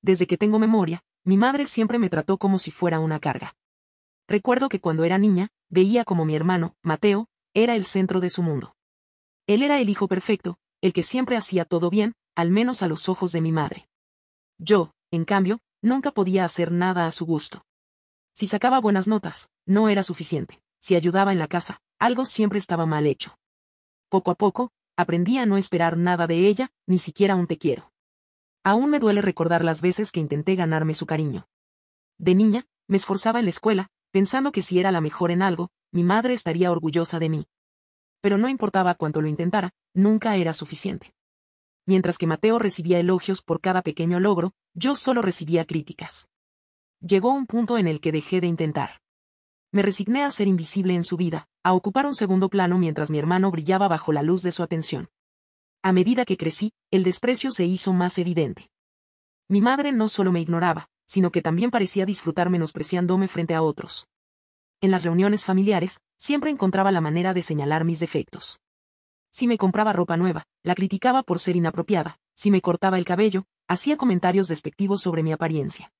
desde que tengo memoria, mi madre siempre me trató como si fuera una carga. Recuerdo que cuando era niña, veía como mi hermano, Mateo, era el centro de su mundo. Él era el hijo perfecto, el que siempre hacía todo bien, al menos a los ojos de mi madre. Yo, en cambio, nunca podía hacer nada a su gusto. Si sacaba buenas notas, no era suficiente. Si ayudaba en la casa, algo siempre estaba mal hecho. Poco a poco, aprendí a no esperar nada de ella, ni siquiera un te quiero. Aún me duele recordar las veces que intenté ganarme su cariño. De niña, me esforzaba en la escuela, pensando que si era la mejor en algo, mi madre estaría orgullosa de mí. Pero no importaba cuánto lo intentara, nunca era suficiente. Mientras que Mateo recibía elogios por cada pequeño logro, yo solo recibía críticas. Llegó un punto en el que dejé de intentar. Me resigné a ser invisible en su vida, a ocupar un segundo plano mientras mi hermano brillaba bajo la luz de su atención. A medida que crecí, el desprecio se hizo más evidente. Mi madre no solo me ignoraba, sino que también parecía disfrutar menospreciándome frente a otros. En las reuniones familiares, siempre encontraba la manera de señalar mis defectos. Si me compraba ropa nueva, la criticaba por ser inapropiada. Si me cortaba el cabello, hacía comentarios despectivos sobre mi apariencia.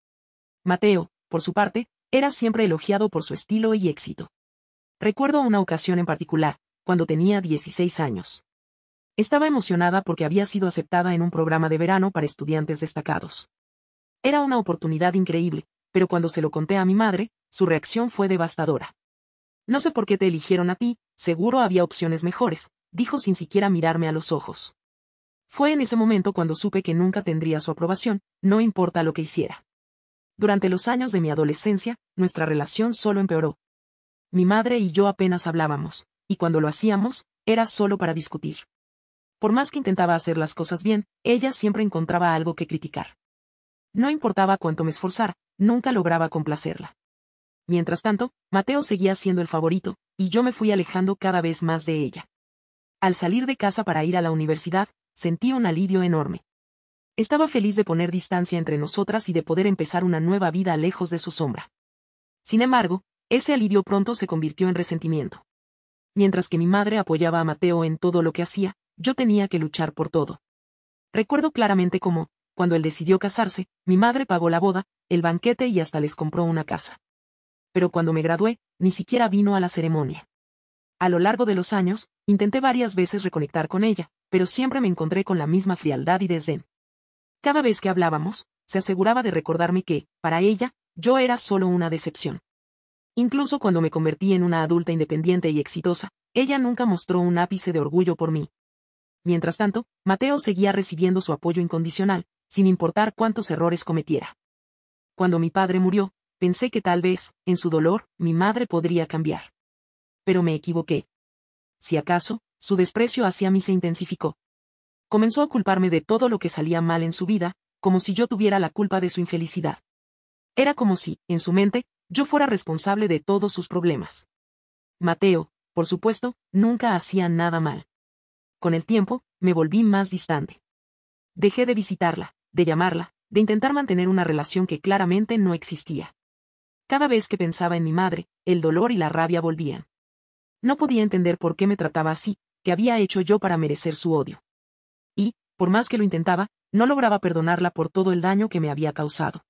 Mateo, por su parte, era siempre elogiado por su estilo y éxito. Recuerdo una ocasión en particular, cuando tenía 16 años. Estaba emocionada porque había sido aceptada en un programa de verano para estudiantes destacados. Era una oportunidad increíble, pero cuando se lo conté a mi madre, su reacción fue devastadora. No sé por qué te eligieron a ti, seguro había opciones mejores, dijo sin siquiera mirarme a los ojos. Fue en ese momento cuando supe que nunca tendría su aprobación, no importa lo que hiciera. Durante los años de mi adolescencia, nuestra relación solo empeoró. Mi madre y yo apenas hablábamos, y cuando lo hacíamos, era solo para discutir. Por más que intentaba hacer las cosas bien, ella siempre encontraba algo que criticar. No importaba cuánto me esforzara, nunca lograba complacerla. Mientras tanto, Mateo seguía siendo el favorito, y yo me fui alejando cada vez más de ella. Al salir de casa para ir a la universidad, sentí un alivio enorme. Estaba feliz de poner distancia entre nosotras y de poder empezar una nueva vida lejos de su sombra. Sin embargo, ese alivio pronto se convirtió en resentimiento. Mientras que mi madre apoyaba a Mateo en todo lo que hacía, yo tenía que luchar por todo. Recuerdo claramente cómo, cuando él decidió casarse, mi madre pagó la boda, el banquete y hasta les compró una casa. Pero cuando me gradué, ni siquiera vino a la ceremonia. A lo largo de los años, intenté varias veces reconectar con ella, pero siempre me encontré con la misma frialdad y desdén. Cada vez que hablábamos, se aseguraba de recordarme que, para ella, yo era solo una decepción. Incluso cuando me convertí en una adulta independiente y exitosa, ella nunca mostró un ápice de orgullo por mí. Mientras tanto, Mateo seguía recibiendo su apoyo incondicional, sin importar cuántos errores cometiera. Cuando mi padre murió, pensé que tal vez, en su dolor, mi madre podría cambiar. Pero me equivoqué. Si acaso, su desprecio hacia mí se intensificó. Comenzó a culparme de todo lo que salía mal en su vida, como si yo tuviera la culpa de su infelicidad. Era como si, en su mente, yo fuera responsable de todos sus problemas. Mateo, por supuesto, nunca hacía nada mal. Con el tiempo, me volví más distante. Dejé de visitarla, de llamarla, de intentar mantener una relación que claramente no existía. Cada vez que pensaba en mi madre, el dolor y la rabia volvían. No podía entender por qué me trataba así, qué había hecho yo para merecer su odio. Y, por más que lo intentaba, no lograba perdonarla por todo el daño que me había causado.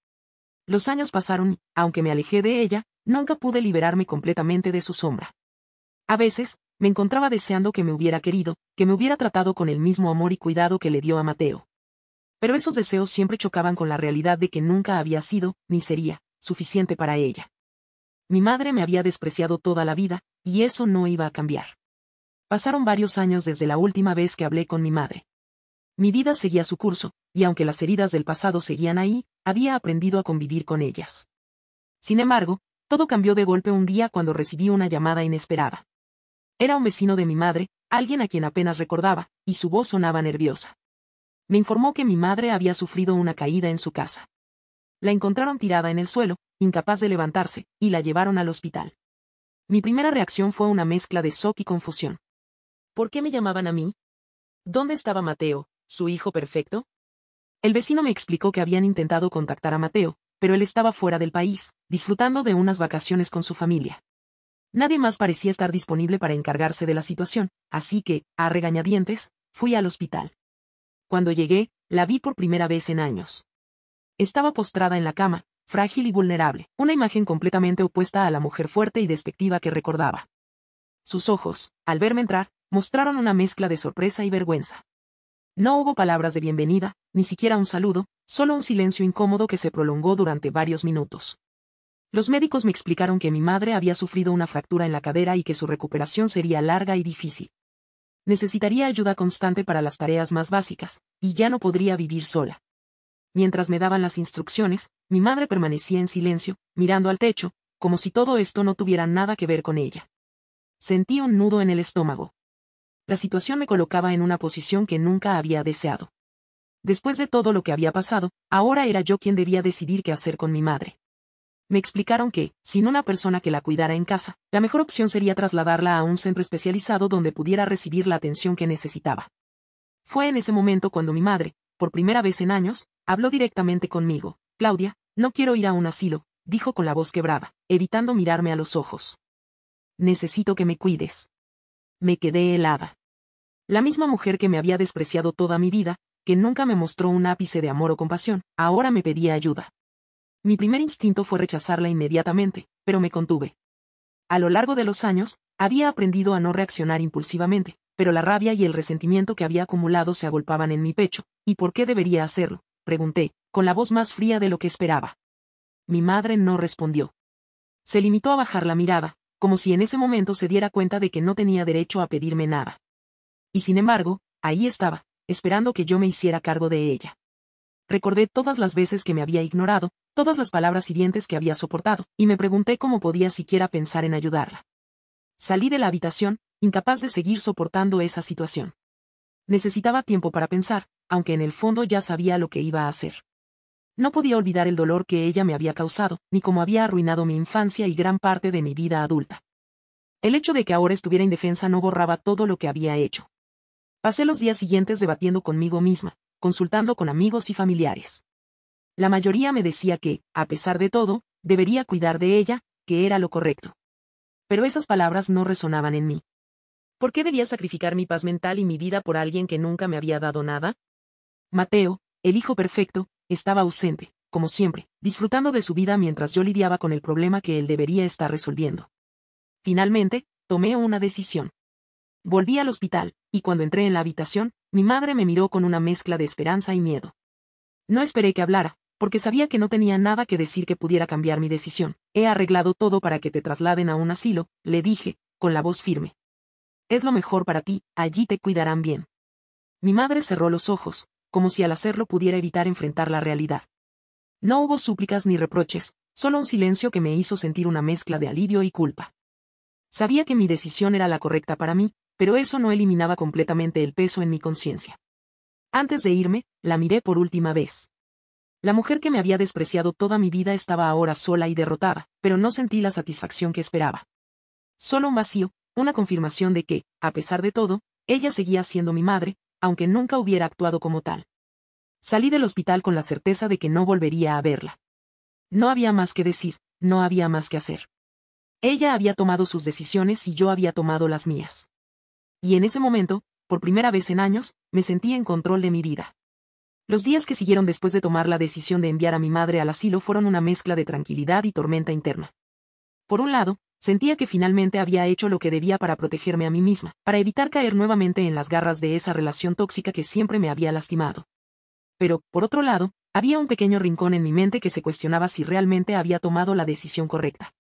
Los años pasaron y, aunque me alejé de ella, nunca pude liberarme completamente de su sombra. A veces, me encontraba deseando que me hubiera querido, que me hubiera tratado con el mismo amor y cuidado que le dio a Mateo. Pero esos deseos siempre chocaban con la realidad de que nunca había sido, ni sería, suficiente para ella. Mi madre me había despreciado toda la vida, y eso no iba a cambiar. Pasaron varios años desde la última vez que hablé con mi madre. Mi vida seguía su curso, y aunque las heridas del pasado seguían ahí, había aprendido a convivir con ellas. Sin embargo, todo cambió de golpe un día cuando recibí una llamada inesperada. Era un vecino de mi madre, alguien a quien apenas recordaba, y su voz sonaba nerviosa. Me informó que mi madre había sufrido una caída en su casa. La encontraron tirada en el suelo, incapaz de levantarse, y la llevaron al hospital. Mi primera reacción fue una mezcla de shock y confusión. ¿Por qué me llamaban a mí? ¿Dónde estaba Mateo, su hijo perfecto? El vecino me explicó que habían intentado contactar a Mateo, pero él estaba fuera del país, disfrutando de unas vacaciones con su familia. Nadie más parecía estar disponible para encargarse de la situación, así que, a regañadientes, fui al hospital. Cuando llegué, la vi por primera vez en años. Estaba postrada en la cama, frágil y vulnerable, una imagen completamente opuesta a la mujer fuerte y despectiva que recordaba. Sus ojos, al verme entrar, mostraron una mezcla de sorpresa y vergüenza. No hubo palabras de bienvenida, ni siquiera un saludo, solo un silencio incómodo que se prolongó durante varios minutos. Los médicos me explicaron que mi madre había sufrido una fractura en la cadera y que su recuperación sería larga y difícil. Necesitaría ayuda constante para las tareas más básicas, y ya no podría vivir sola. Mientras me daban las instrucciones, mi madre permanecía en silencio, mirando al techo, como si todo esto no tuviera nada que ver con ella. Sentí un nudo en el estómago. La situación me colocaba en una posición que nunca había deseado. Después de todo lo que había pasado, ahora era yo quien debía decidir qué hacer con mi madre. Me explicaron que, sin una persona que la cuidara en casa, la mejor opción sería trasladarla a un centro especializado donde pudiera recibir la atención que necesitaba. Fue en ese momento cuando mi madre, por primera vez en años, habló directamente conmigo. Claudia, no quiero ir a un asilo, dijo con la voz quebrada, evitando mirarme a los ojos. Necesito que me cuides. Me quedé helada. La misma mujer que me había despreciado toda mi vida, que nunca me mostró un ápice de amor o compasión, ahora me pedía ayuda. Mi primer instinto fue rechazarla inmediatamente, pero me contuve. A lo largo de los años, había aprendido a no reaccionar impulsivamente, pero la rabia y el resentimiento que había acumulado se agolpaban en mi pecho. ¿Y por qué debería hacerlo?, pregunté, con la voz más fría de lo que esperaba. Mi madre no respondió. Se limitó a bajar la mirada, como si en ese momento se diera cuenta de que no tenía derecho a pedirme nada. Y sin embargo, ahí estaba, esperando que yo me hiciera cargo de ella. Recordé todas las veces que me había ignorado, todas las palabras hirientes que había soportado, y me pregunté cómo podía siquiera pensar en ayudarla. Salí de la habitación, incapaz de seguir soportando esa situación. Necesitaba tiempo para pensar, aunque en el fondo ya sabía lo que iba a hacer. No podía olvidar el dolor que ella me había causado, ni cómo había arruinado mi infancia y gran parte de mi vida adulta. El hecho de que ahora estuviera indefensa no borraba todo lo que había hecho. Pasé los días siguientes debatiendo conmigo misma, consultando con amigos y familiares. La mayoría me decía que, a pesar de todo, debería cuidar de ella, que era lo correcto. Pero esas palabras no resonaban en mí. ¿Por qué debía sacrificar mi paz mental y mi vida por alguien que nunca me había dado nada? Mateo, el hijo perfecto, estaba ausente, como siempre, disfrutando de su vida mientras yo lidiaba con el problema que él debería estar resolviendo. Finalmente, tomé una decisión. Volví al hospital, y cuando entré en la habitación, mi madre me miró con una mezcla de esperanza y miedo. No esperé que hablara, porque sabía que no tenía nada que decir que pudiera cambiar mi decisión. He arreglado todo para que te trasladen a un asilo, le dije, con la voz firme. Es lo mejor para ti, allí te cuidarán bien. Mi madre cerró los ojos, como si al hacerlo pudiera evitar enfrentar la realidad. No hubo súplicas ni reproches, solo un silencio que me hizo sentir una mezcla de alivio y culpa. Sabía que mi decisión era la correcta para mí, pero eso no eliminaba completamente el peso en mi conciencia. Antes de irme, la miré por última vez. La mujer que me había despreciado toda mi vida estaba ahora sola y derrotada, pero no sentí la satisfacción que esperaba. Solo un vacío, una confirmación de que, a pesar de todo, ella seguía siendo mi madre, aunque nunca hubiera actuado como tal. Salí del hospital con la certeza de que no volvería a verla. No había más que decir, no había más que hacer. Ella había tomado sus decisiones y yo había tomado las mías. Y en ese momento, por primera vez en años, me sentí en control de mi vida. Los días que siguieron después de tomar la decisión de enviar a mi madre al asilo fueron una mezcla de tranquilidad y tormenta interna. Por un lado, sentía que finalmente había hecho lo que debía para protegerme a mí misma, para evitar caer nuevamente en las garras de esa relación tóxica que siempre me había lastimado. Pero, por otro lado, había un pequeño rincón en mi mente que se cuestionaba si realmente había tomado la decisión correcta.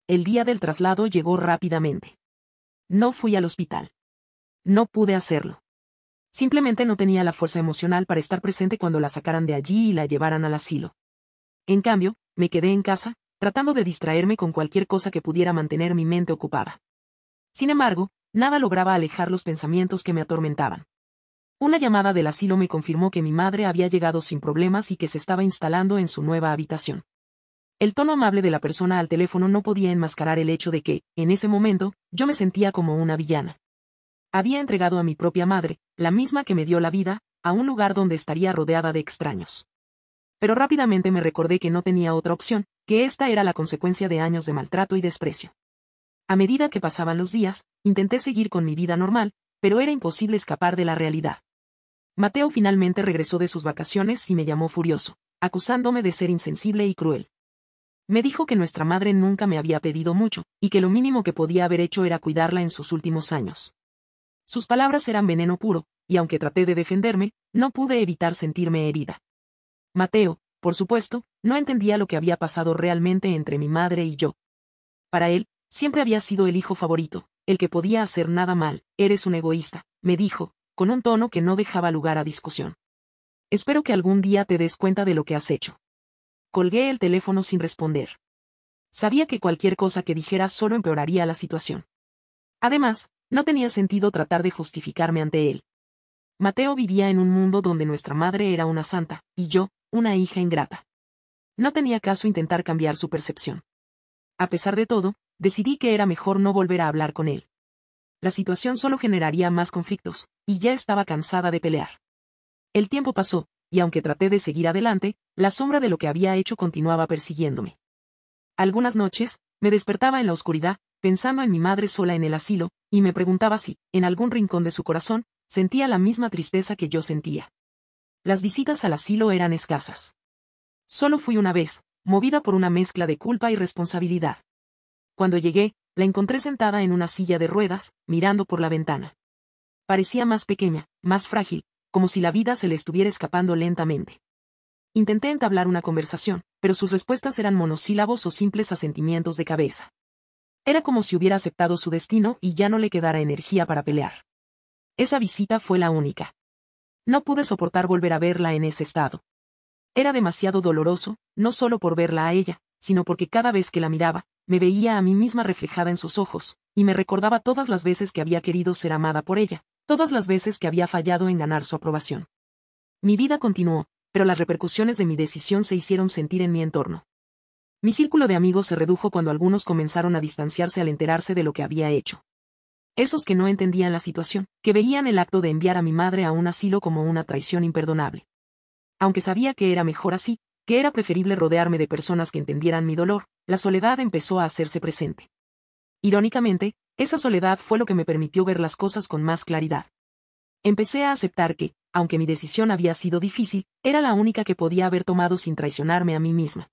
El día del traslado llegó rápidamente. No fui al hospital. No pude hacerlo. Simplemente no tenía la fuerza emocional para estar presente cuando la sacaran de allí y la llevaran al asilo. En cambio, me quedé en casa, tratando de distraerme con cualquier cosa que pudiera mantener mi mente ocupada. Sin embargo, nada lograba alejar los pensamientos que me atormentaban. Una llamada del asilo me confirmó que mi madre había llegado sin problemas y que se estaba instalando en su nueva habitación. El tono amable de la persona al teléfono no podía enmascarar el hecho de que, en ese momento, yo me sentía como una villana. Había entregado a mi propia madre, la misma que me dio la vida, a un lugar donde estaría rodeada de extraños. Pero rápidamente me recordé que no tenía otra opción, que esta era la consecuencia de años de maltrato y desprecio. A medida que pasaban los días, intenté seguir con mi vida normal, pero era imposible escapar de la realidad. Mateo finalmente regresó de sus vacaciones y me llamó furioso. acusándome de ser insensible y cruel. Me dijo que nuestra madre nunca me había pedido mucho, y que lo mínimo que podía haber hecho era cuidarla en sus últimos años. Sus palabras eran veneno puro, y aunque traté de defenderme, no pude evitar sentirme herida. Mateo, por supuesto, no entendía lo que había pasado realmente entre mi madre y yo. Para él, siempre había sido el hijo favorito, el que podía hacer nada mal. Eres un egoísta, me dijo, con un tono que no dejaba lugar a discusión. Espero que algún día te des cuenta de lo que has hecho. Colgué el teléfono sin responder. Sabía que cualquier cosa que dijera solo empeoraría la situación. Además, no tenía sentido tratar de justificarme ante él. Mateo vivía en un mundo donde nuestra madre era una santa, y yo, una hija ingrata. No tenía caso intentar cambiar su percepción. A pesar de todo, decidí que era mejor no volver a hablar con él. La situación solo generaría más conflictos, y ya estaba cansada de pelear. El tiempo pasó, y aunque traté de seguir adelante, la sombra de lo que había hecho continuaba persiguiéndome. Algunas noches, me despertaba en la oscuridad, pensando en mi madre sola en el asilo, y me preguntaba si, en algún rincón de su corazón, sentía la misma tristeza que yo sentía. Las visitas al asilo eran escasas. Solo fui una vez, movida por una mezcla de culpa y responsabilidad. Cuando llegué, la encontré sentada en una silla de ruedas, mirando por la ventana. Parecía más pequeña, más frágil, como si la vida se le estuviera escapando lentamente. Intenté entablar una conversación, pero sus respuestas eran monosílabos o simples asentimientos de cabeza. Era como si hubiera aceptado su destino y ya no le quedara energía para pelear. Esa visita fue la única. No pude soportar volver a verla en ese estado. Era demasiado doloroso, no solo por verla a ella, sino porque cada vez que la miraba, me veía a mí misma reflejada en sus ojos, y me recordaba todas las veces que había querido ser amada por ella, todas las veces que había fallado en ganar su aprobación. Mi vida continuó, pero las repercusiones de mi decisión se hicieron sentir en mi entorno. Mi círculo de amigos se redujo cuando algunos comenzaron a distanciarse al enterarse de lo que había hecho. Esos que no entendían la situación, que veían el acto de enviar a mi madre a un asilo como una traición imperdonable. Aunque sabía que era mejor así, que era preferible rodearme de personas que entendieran mi dolor, la soledad empezó a hacerse presente. Irónicamente, esa soledad fue lo que me permitió ver las cosas con más claridad. Empecé a aceptar que, aunque mi decisión había sido difícil, era la única que podía haber tomado sin traicionarme a mí misma.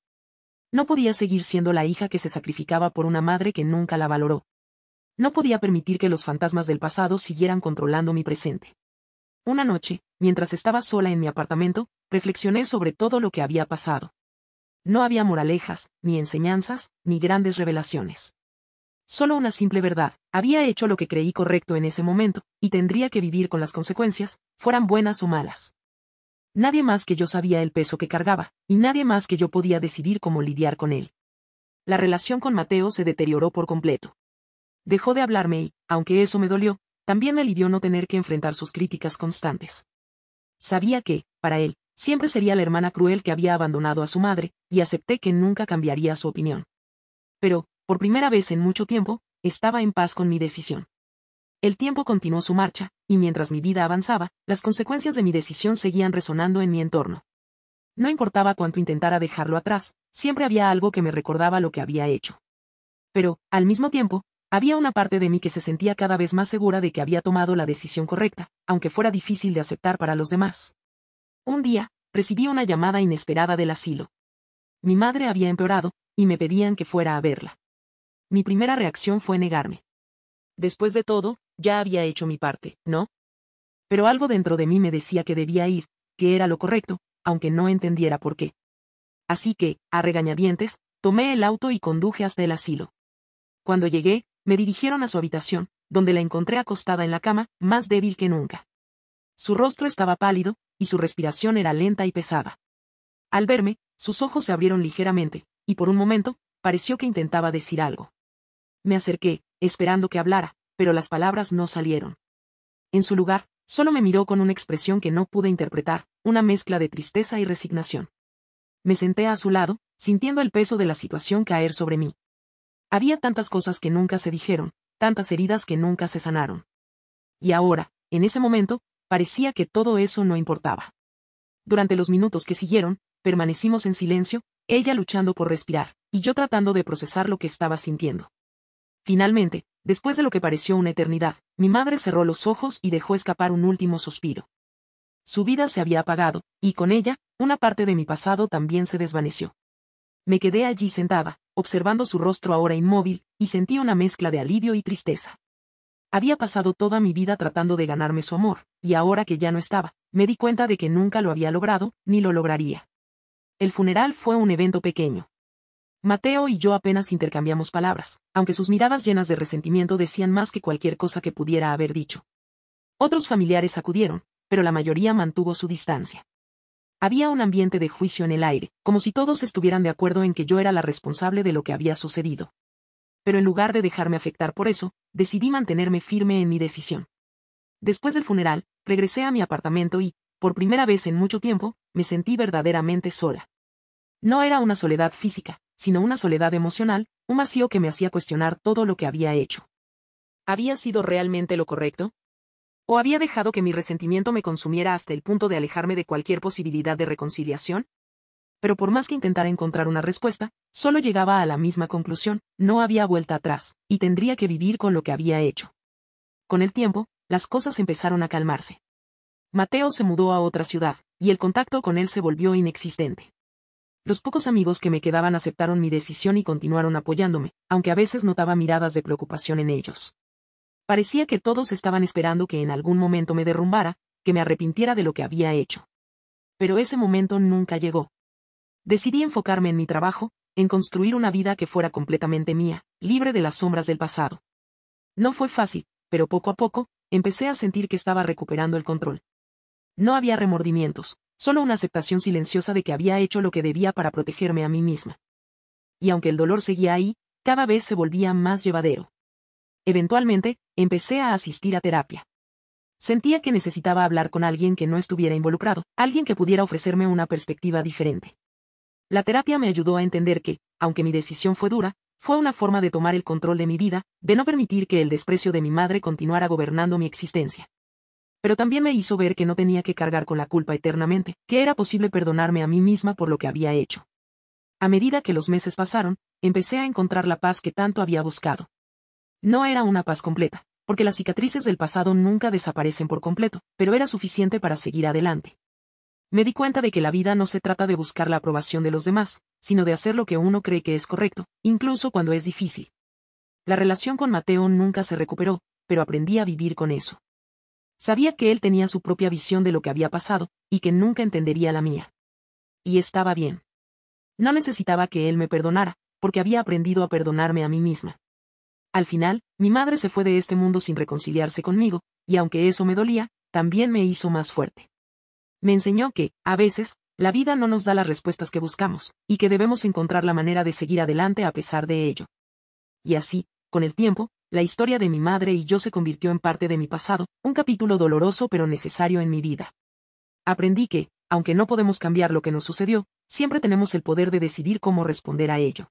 No podía seguir siendo la hija que se sacrificaba por una madre que nunca la valoró. No podía permitir que los fantasmas del pasado siguieran controlando mi presente. Una noche, mientras estaba sola en mi apartamento, reflexioné sobre todo lo que había pasado. No había moralejas, ni enseñanzas, ni grandes revelaciones. Solo una simple verdad: había hecho lo que creí correcto en ese momento, y tendría que vivir con las consecuencias, fueran buenas o malas. Nadie más que yo sabía el peso que cargaba, y nadie más que yo podía decidir cómo lidiar con él. La relación con Mateo se deterioró por completo. Dejó de hablarme y, aunque eso me dolió, también me alivió no tener que enfrentar sus críticas constantes. Sabía que, para él, siempre sería la hermana cruel que había abandonado a su madre, y acepté que nunca cambiaría su opinión. Pero, por primera vez en mucho tiempo, estaba en paz con mi decisión. El tiempo continuó su marcha, y mientras mi vida avanzaba, las consecuencias de mi decisión seguían resonando en mi entorno. No importaba cuánto intentara dejarlo atrás, siempre había algo que me recordaba lo que había hecho. Pero, al mismo tiempo, había una parte de mí que se sentía cada vez más segura de que había tomado la decisión correcta, aunque fuera difícil de aceptar para los demás. Un día, recibí una llamada inesperada del asilo. Mi madre había empeorado, y me pedían que fuera a verla. Mi primera reacción fue negarme. Después de todo, ya había hecho mi parte, ¿no? Pero algo dentro de mí me decía que debía ir, que era lo correcto, aunque no entendiera por qué. Así que, a regañadientes, tomé el auto y conduje hasta el asilo. Cuando llegué, me dirigieron a su habitación, donde la encontré acostada en la cama, más débil que nunca. Su rostro estaba pálido, y su respiración era lenta y pesada. Al verme, sus ojos se abrieron ligeramente, y por un momento, pareció que intentaba decir algo. Me acerqué, esperando que hablara, pero las palabras no salieron. En su lugar, solo me miró con una expresión que no pude interpretar, una mezcla de tristeza y resignación. Me senté a su lado, sintiendo el peso de la situación caer sobre mí. Había tantas cosas que nunca se dijeron, tantas heridas que nunca se sanaron. Y ahora, en ese momento, parecía que todo eso no importaba. Durante los minutos que siguieron, permanecimos en silencio, ella luchando por respirar, y yo tratando de procesar lo que estaba sintiendo. Finalmente, después de lo que pareció una eternidad, mi madre cerró los ojos y dejó escapar un último suspiro. Su vida se había apagado, y con ella, una parte de mi pasado también se desvaneció. Me quedé allí sentada, observando su rostro ahora inmóvil, y sentí una mezcla de alivio y tristeza. Había pasado toda mi vida tratando de ganarme su amor, y ahora que ya no estaba, me di cuenta de que nunca lo había logrado, ni lo lograría. El funeral fue un evento pequeño. Mateo y yo apenas intercambiamos palabras, aunque sus miradas llenas de resentimiento decían más que cualquier cosa que pudiera haber dicho. Otros familiares acudieron, pero la mayoría mantuvo su distancia. Había un ambiente de juicio en el aire, como si todos estuvieran de acuerdo en que yo era la responsable de lo que había sucedido. Pero en lugar de dejarme afectar por eso, decidí mantenerme firme en mi decisión. Después del funeral, regresé a mi apartamento y, por primera vez en mucho tiempo, me sentí verdaderamente sola. No era una soledad física, sino una soledad emocional, un vacío que me hacía cuestionar todo lo que había hecho. ¿Había sido realmente lo correcto? ¿O había dejado que mi resentimiento me consumiera hasta el punto de alejarme de cualquier posibilidad de reconciliación? Pero por más que intentara encontrar una respuesta, solo llegaba a la misma conclusión: no había vuelta atrás, y tendría que vivir con lo que había hecho. Con el tiempo, las cosas empezaron a calmarse. Mateo se mudó a otra ciudad, y el contacto con él se volvió inexistente. Los pocos amigos que me quedaban aceptaron mi decisión y continuaron apoyándome, aunque a veces notaba miradas de preocupación en ellos. Parecía que todos estaban esperando que en algún momento me derrumbara, que me arrepintiera de lo que había hecho. Pero ese momento nunca llegó. Decidí enfocarme en mi trabajo, en construir una vida que fuera completamente mía, libre de las sombras del pasado. No fue fácil, pero poco a poco, empecé a sentir que estaba recuperando el control. No había remordimientos, solo una aceptación silenciosa de que había hecho lo que debía para protegerme a mí misma. Y aunque el dolor seguía ahí, cada vez se volvía más llevadero. Eventualmente, empecé a asistir a terapia. Sentía que necesitaba hablar con alguien que no estuviera involucrado, alguien que pudiera ofrecerme una perspectiva diferente. La terapia me ayudó a entender que, aunque mi decisión fue dura, fue una forma de tomar el control de mi vida, de no permitir que el desprecio de mi madre continuara gobernando mi existencia. Pero también me hizo ver que no tenía que cargar con la culpa eternamente, que era posible perdonarme a mí misma por lo que había hecho. A medida que los meses pasaron, empecé a encontrar la paz que tanto había buscado. No era una paz completa, porque las cicatrices del pasado nunca desaparecen por completo, pero era suficiente para seguir adelante. Me di cuenta de que la vida no se trata de buscar la aprobación de los demás, sino de hacer lo que uno cree que es correcto, incluso cuando es difícil. La relación con Mateo nunca se recuperó, pero aprendí a vivir con eso. Sabía que él tenía su propia visión de lo que había pasado, y que nunca entendería la mía. Y estaba bien. No necesitaba que él me perdonara, porque había aprendido a perdonarme a mí misma. Al final, mi madre se fue de este mundo sin reconciliarse conmigo, y aunque eso me dolía, también me hizo más fuerte. Me enseñó que, a veces, la vida no nos da las respuestas que buscamos, y que debemos encontrar la manera de seguir adelante a pesar de ello. Y así, con el tiempo, la historia de mi madre y yo se convirtió en parte de mi pasado, un capítulo doloroso pero necesario en mi vida. Aprendí que, aunque no podemos cambiar lo que nos sucedió, siempre tenemos el poder de decidir cómo responder a ello.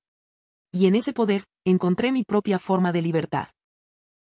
Y en ese poder, encontré mi propia forma de libertad.